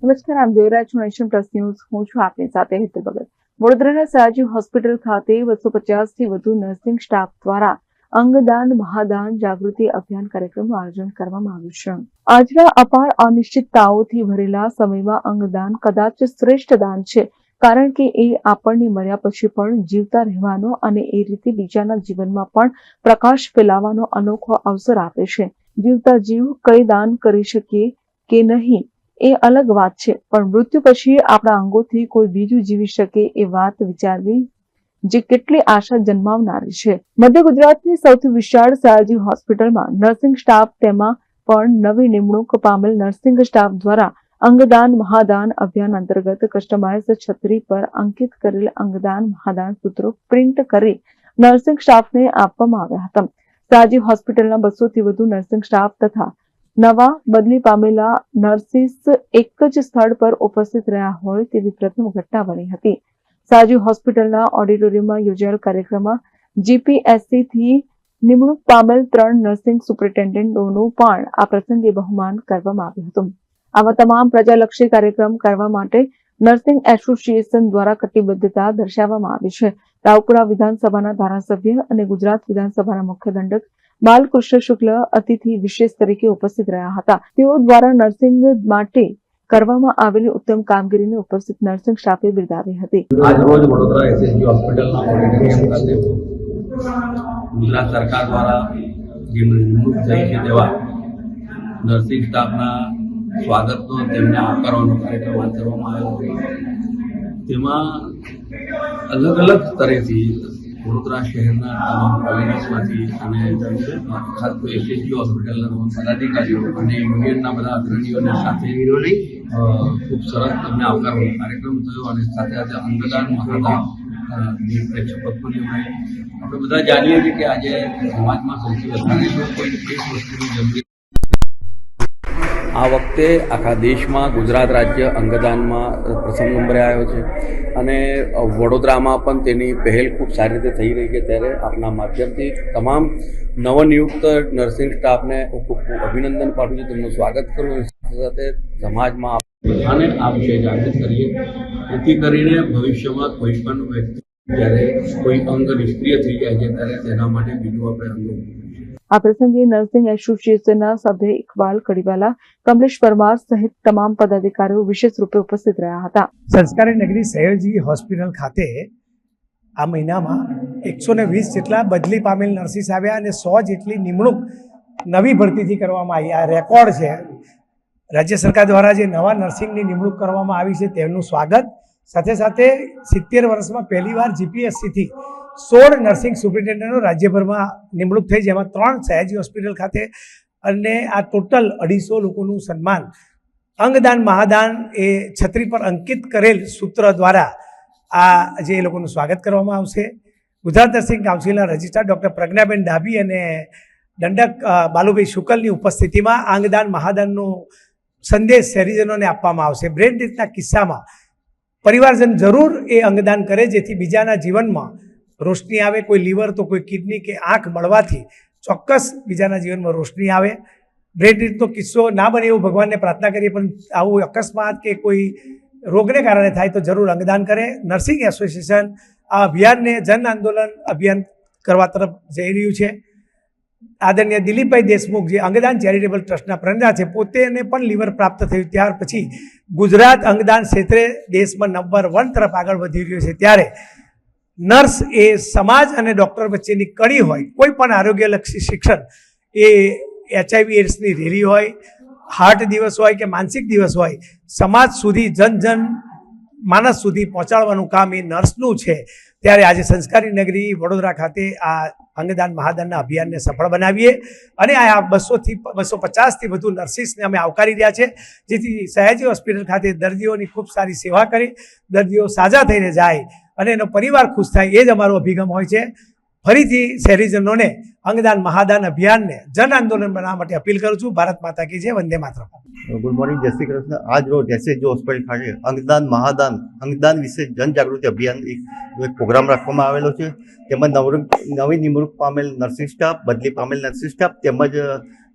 નમસ્કાર, આપ જોઈ રહ્યા છો નેશન પ્લસ ન્યૂઝ. હું છું આપની સાથે હેતલ ભગત. વડોદરાના સયાજી હોસ્પિટલ ખાતે 250 થી વધુ નર્સિંગ સ્ટાફ દ્વારા અંગદાન મહાદાન જાગૃતિ અભિયાન કાર્યક્રમનું આયોજન કરવામાં આવ્યું છે. આજના અપાર અનિશ્ચિતતાઓથી ભરેલા સમયમાં અંગદાન કદાચ શ્રેષ્ઠ દાન છે, કારણ કે એ આપણને મર્યા પછી પણ જીવતા રહેવાનો અને એ રીતે બીજાના જીવનમાં પણ પ્રકાશ ફેલાવવાનો અનોખો અવસર આપે છે. જીવતા જીવ કઈ દાન કરી શકીએ કે નહીં એ અલગ વાત છે, પણ મૃત્યુ પછી આપણા અંગોથી કોઈ બીજું જીવી શકે એ વાત વિચારવી જે કેટલી આશા જન્માવનારી છે. મધ્ય ગુજરાતની સૌથી વિશાળ સયાજી હોસ્પિટલમાં નર્સિંગ સ્ટાફ, તેમાં પણ નવી નિમણૂક પામેલ નર્સિંગ સ્ટાફ દ્વારા અંગદાન મહાદાન અભિયાન અંતર્ગત કસ્ટમાઇઝ છત્રી પર અંકિત કરેલ અંગદાન મહાદાન સૂત્રો પ્રિન્ટ કરી નર્સિંગ સ્ટાફને આપવામાં આવ્યા હતા. સયાજી હોસ્પિટલના 200 થી વધુ નર્સિંગ સ્ટાફ તથા નવા બદલી પામેલા નર્સિસ એક જ સ્થળ પર ઉપસ્થિત રહ્યા હોય તેવી પ્રથમ ઘટના બની હતી. સયાજી હોસ્પિટલના ઓડિટોરિયમમાં યોજાયેલ કાર્યક્રમમાં જીપીએસસી થી નિમણૂક પામેલ 3 નર્સિંગ સુપરિન્ટેન્ડન્ટોનું પણ આ પ્રસંગે બહુમાન કરવામાં આવ્યું હતું. આવા તમામ પ્રજાલક્ષી કાર્યક્રમ કરવા માટે નર્સિંગ એસોસિએશન દ્વારા કટિબદ્ધતા દર્શાવવામાં આવી છે. રાવપુરા વિધાનસભાના ધારાસભ્ય અને ગુજરાત વિધાનસભાના મુખ્ય દંડક બાલકૃષ્ણ શુક્લ અતિથિ વિશેષ તરીકે ઉપસ્થિત રહ્યા હતા. તેઓ દ્વારા નર્સિંગ માટે કરવામાં આવેલી ઉત્તમ કામગીરીને ઉપસ્થિત નર્સિંગ સ્ટાફે બિરદાવી હતી. આજ રોજ વડોદરા એસએસજી હોસ્પિટલના ઓડિટોરિયમ ખાતે ગુજરાત સરકાર દ્વારા જે નિમણૂક થઈ છે તેવા નર્સિંગ સ્ટાફના સ્વાગતનો તેમને આવકારવાનો કાર્યક્રમ હાથ ધરવામાં આવ્યો હતો. તેમાં અલગ અલગ સ્તરેથી વડોદરા શહેરના તમામ કોલેજીસમાંથી અને ખાસ તો એસએસજી હોસ્પિટલના તમામ પદાધિકારીઓ અને યુનિયનના બધા અગ્રણીઓને સાથે ખૂબ સરસ તેમને આવકારવાનો કાર્યક્રમ થયો અને સાથે સાથે અંગદાન મહાદાન જે પ્રેક્ષકોની આપણે બધા જાણીએ છીએ કે આજે સમાજમાં સૌથી વધારે જો કોઈ એક વસ્તુની જરૂરિયાત આ વખતે આખા દેશમાં ગુજરાત રાજ્ય અંગદાનમાં પ્રથમ નંબરે આવ્યો છે અને વડોદરામાં પણ તેની પહેલ ખૂબ સારી રીતે થઈ રહી છે. ત્યારે આપના માધ્યમથી તમામ નવનિયુક્ત નર્સિંગ સ્ટાફને હું ખૂબ અભિનંદન પાઠવું છું, તેમનું સ્વાગત કરું. સાથે સમાજમાં બધાને આ વિશે જાગૃત કરીએ, જેથી કરીને ભવિષ્યમાં કોઈ પણ વ્યક્તિ જ્યારે કોઈ અંગ નિષ્ક્રિય થઈ જાય છે ત્યારે તેના માટે બીજું આપણે અંગો. આ પ્રસંગે નર્સિંગ એસોસિએશનના સભ્ય ઇકબાલ કડીવાલા, કમલેશ પરમાર સહિત તમામ પદાધિકારીઓ વિશેષ રૂપે ઉપસ્થિત રહ્યા હતા. સંસ્કારી નગરી સયાજી હોસ્પિટલ ખાતે આ મહિનામાં 120 જેટલા બદલી પામેલ નર્સિસ આવ્યા અને 100 જેટલી નિમણૂક નવી ભરતીથી કરવામાં આવી. આ રેકોર્ડ છે. રાજ્ય સરકાર દ્વારા જે નવા નર્સિંગની નિમણૂક કરવામાં આવી છે તેમનું સ્વાગત. સાથે સાથે 70 વર્ષમાં પહેલીવાર જીપીએસસીથી 16 નર્સિંગ સુપરિન્ટેન્ડન્ટો રાજ્યભરમાં નિમણૂક થઈ, જેમાં 3 સયાજી હોસ્પિટલ ખાતે, અને આ ટોટલ 250 લોકોનું સન્માન અંગદાન મહાદાન એ છત્રી પર અંકિત કરેલ સૂત્ર દ્વારા આ જે લોકોનું સ્વાગત કરવામાં આવશે. ગુજરાત નર્સિંગ કાઉન્સિલના રજિસ્ટ્રાર ડૉક્ટર પ્રજ્ઞાબેન ડાભી અને દંડક બાલુભાઈ શુકલની ઉપસ્થિતિમાં અંગદાન મહાદાનનો સંદેશ શહેરીજનોને આપવામાં આવશે. બ્રેન ડેથના કિસ્સામાં પરિવારજન જરૂર એ અંગદાન કરે, જેથી બીજાના જીવનમાં રોશની આવે. કોઈ લીવર તો કોઈ કિડની કે આંખ મળવાથી ચોક્કસ બીજાના જીવનમાં રોશની આવે. બ્રેન ડેથનો કિસ્સો ના બને એવું ભગવાનને પ્રાર્થના કરીએ, પણ આવું અકસ્માત કે કોઈ રોગને કારણે થાય તો જરૂર અંગદાન કરે. નર્સિંગ એસોસિએશન આ અભિયાનને જન આંદોલન અભિયાન કરવા તરફ જઈ રહ્યું છે. આદરણીય દિલીપભાઈ દેશમુખ જે અંગદાન ચેરિટેબલ ટ્રસ્ટના પ્રણેતા છે, પોતેને પણ લીવર પ્રાપ્ત થયું, ત્યાર પછી ગુજરાત અંગદાન ક્ષેત્રે દેશમાં નંબર 1 તરફ આગળ વધી રહ્યું છે. ત્યારે નર્સ એ સમાજ અને ડૉક્ટર વચ્ચેની કડી હોય. કોઈ પણ આરોગ્યલક્ષી શિક્ષણ એ HIV એડ્સની રેલી હોય, હાર્ટ દિવસ હોય કે માનસિક દિવસ હોય, સમાજ સુધી જન માનસ સુધી પહોંચાડવાનું કામ એ નર્સનું છે. ત્યારે આજે સંસ્કારી નગરી વડોદરા ખાતે આ અંગદાન મહાદાનના અભિયાનને સફળ બનાવીએ અને આ 200 થી 250 થી વધુ નર્સિસને અમે આવકારી રહ્યા છે, જેથી સયાજી હોસ્પિટલ ખાતે દર્દીઓની ખૂબ સારી સેવા કરી, દર્દીઓ સાજા થઈને જાય અને એનો પરિવાર ખુશ થાય, એ જ અમારો અભિગમ હોય છે. ફરીથી શહેરીજનોને અંગદાન મહાદાન અભિયાનને જન આંદોલન બનાવવા માટે અપીલ કરું છું. ભારત માતા કી જય, વંદે માતરમ. ગુડ મોર્નિંગ, જય શ્રી કૃષ્ણ. આજ રોજ એસએસજી હોસ્પિટલ ખાતે અંગદાન મહાદાન અંગદાન વિશે જનજાગૃતિ અભિયાન એક પ્રોગ્રામ રાખવામાં આવેલો છે. તેમાં નવી નિમણૂક પામેલ નર્સિંગ સ્ટાફ, બદલી પામેલ નર્સિંગ સ્ટાફ તેમજ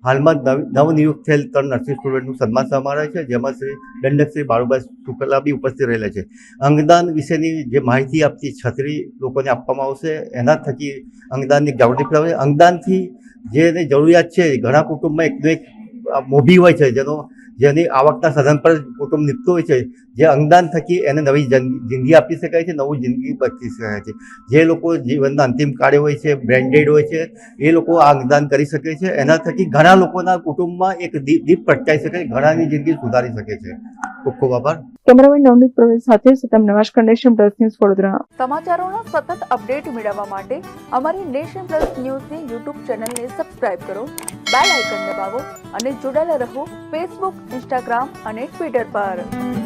હાલમાં નવનિયુક્ત થયેલ 3 નર્સિંગ સ્ટુડન્ટનું સન્માન સમારોહ છે, જેમાં શ્રી દંડક શ્રી બાળુભાઈ શુક્લા બી ઉપસ્થિત રહેલા છે. અંગદાન વિશેની જે માહિતી આપતી છત્રી લોકોને આપવામાં આવશે, એના થકી અંગદાનની જાગૃતિ ફેલાવે. અંગદાનથી જેને જરૂરિયાત છે, ઘણા કુટુંબમાં એકનો એક મોભી હોય છે, જેની આવકના સાધન પર કુટુંબ નીપતું હોય છે, જે અંગદાન થકી એને નવી જિંદગી આપી શકાય છે, નવું જિંદગી બચી શકાય છે. જે લોકો જીવનના અંતિમ કાળે હોય છે, બ્રેન્ડેડ હોય છે, એ લોકો આ અંગદાન કરી શકે છે. એના થકી ઘણા લોકોના કુટુંબમાં એક દીપ પ્રગટાઈ શકે છે, ઘણાની જિંદગી સુધારી શકે છે. ખૂબ ખૂબ આભાર. કેમેરામેન નવનીત પ્રવેશ સાથે સતમ નવાશકર, નેશન પ્લસ ન્યૂઝ વડોદરા. સમાચારોના સતત અપડેટ મેળવવા માટે અમારી નેશન પ્લસ ન્યૂઝની યુટ્યુબ ચેનલને સબસ્ક્રાઇબ કરો, બેલ આઇકન દબાવો અને જોડાયેલા રહો ફેસબુક, ઇન્સ્ટાગ્રામ અને ટ્વિટર પર.